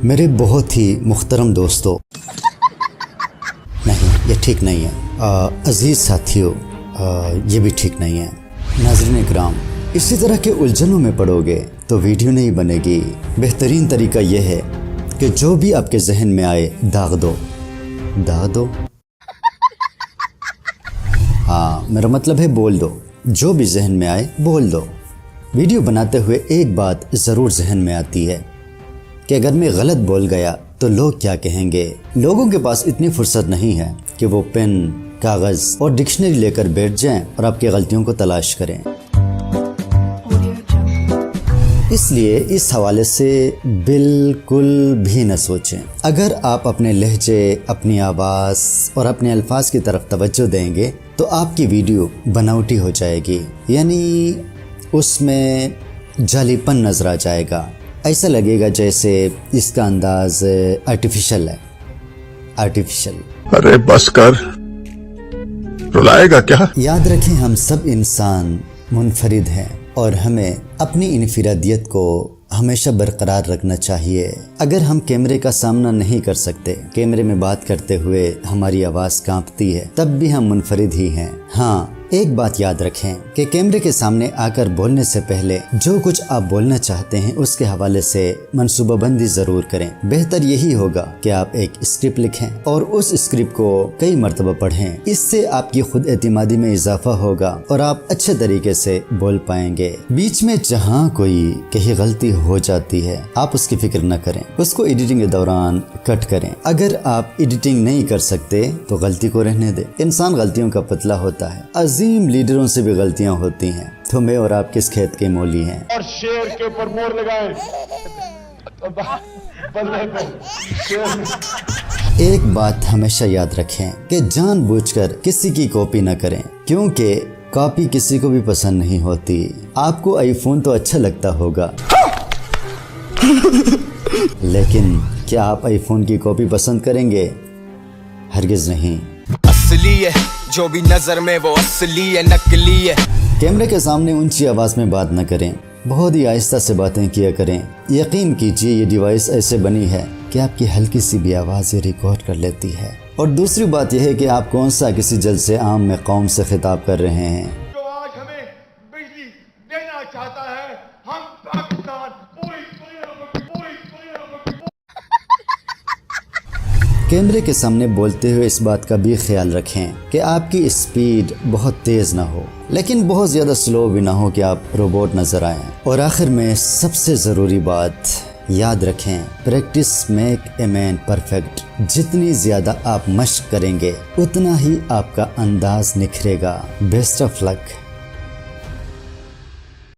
میرے بہت ہی محترم دوستوں، نہیں یہ ٹھیک نہیں ہے، عزیز ساتھیوں یہ بھی ٹھیک نہیں ہے، ناظرین کرام اسی طرح کے الجھنوں میں پڑو گے تو ویڈیو نہیں بنے گی۔ بہترین طریقہ یہ ہے کہ جو بھی آپ کے ذہن میں آئے داغ دو، داغ دو، ہاں میرا مطلب ہے بول دو، جو بھی ذہن میں آئے بول دو۔ ویڈیو بناتے ہوئے ایک بات ضرور ذہن میں آتی ہے کہ اگر میں غلط بول گیا تو لوگ کیا کہیں گے۔ لوگوں کے پاس اتنی فرصت نہیں ہے کہ وہ پین، کاغذ اور ڈکشنری لے کر بیٹھ جائیں اور آپ کی غلطیوں کو تلاش کریں۔ اس لیے اس حوالے سے بالکل بھی نہ سوچیں۔ اگر آپ اپنے لہجے، اپنی آواز اور اپنے الفاظ کی طرف توجہ دیں گے تو آپ کی ویڈیو بناوٹی ہو جائے گی، یعنی اس میں جعلی پن نظر آ جائے گا۔ ایسا لگے گا جیسے اس کا انداز آرٹیفیشل ہے، آرٹیفیشل۔ ارے بس کر، رلائے گا کیا؟ یاد رکھیں ہم سب انسان منفرد ہیں اور ہمیں اپنی انفرادیت کو ہمیشہ برقرار رکھنا چاہیے۔ اگر ہم کیمرے کا سامنا نہیں کر سکتے، کیمرے میں بات کرتے ہوئے ہماری آواز کانپتی ہے، تب بھی ہم منفرد ہی ہیں۔ ہاں ایک بات یاد رکھیں کہ کیمرے کے سامنے آ کر بولنے سے پہلے جو کچھ آپ بولنا چاہتے ہیں اس کے حوالے سے منصوبہ بندی ضرور کریں۔ بہتر یہی ہوگا کہ آپ ایک اسکرپٹ لکھیں اور اس اسکرپٹ کو کئی مرتبہ پڑھیں۔ اس سے آپ کی خود اعتمادی میں اضافہ ہوگا اور آپ اچھے طریقے سے بول پائیں گے۔ بیچ میں جہاں کوئی کہیں غلطی ہو جاتی ہے آپ اس کی فکر نہ کریں، اس کو ایڈیٹنگ کے دوران کٹ کریں۔ اگر آپ ایڈیٹنگ نہیں کر سکتے تو غلطی کو رہنے دیں۔ انسان غلطیوں کا پتلا ہوتا ہے، عظیم لیڈروں سے بھی غلطیاں ہوتی ہیں، تو میں اور آپ کس کھیت کے مولی ہیں؟ اور شیر کے اوپر مور لگائیں۔ ایک بات ہمیشہ یاد رکھیں کہ جان بوجھ کر کسی کی کاپی نہ کریں، کیونکہ کاپی کسی کو بھی پسند نہیں ہوتی۔ آپ کو آئی فون تو اچھا لگتا ہوگا لیکن کیا آپ آئی فون کی کاپی پسند کریں گے؟ ہرگز نہیں۔ اصلی ہے جو بھی نظر میں وہ اصلی ہے، نقلی ہے۔ کیمرے کے سامنے اونچی آواز میں بات نہ کریں، بہت ہی آہستہ سے باتیں کیا کریں۔ یقین کیجئے یہ ڈیوائس ایسے بنی ہے کہ آپ کی ہلکی سی بھی آواز یہ ریکارڈ کر لیتی ہے۔ اور دوسری بات یہ ہے کہ آپ کون سا کسی جلسے عام میں قوم سے خطاب کر رہے ہیں۔ جو آج ہمیں بجلی دینا چاہتا ہے، ہم پاکستان پوری کیمرے کے سامنے بولتے ہوئے اس بات کا بھی خیال رکھیں کہ آپ کی اسپیڈ بہت تیز نہ ہو لیکن بہت زیادہ سلو بھی نہ ہو کہ آپ روبوٹ نظر آئیں۔ اور آخر میں سب سے ضروری بات یاد رکھیں، practice make a man perfect. جتنی زیادہ آپ مشق کریں گے اتنا ہی آپ کا انداز نکھرے گا۔ Best of look.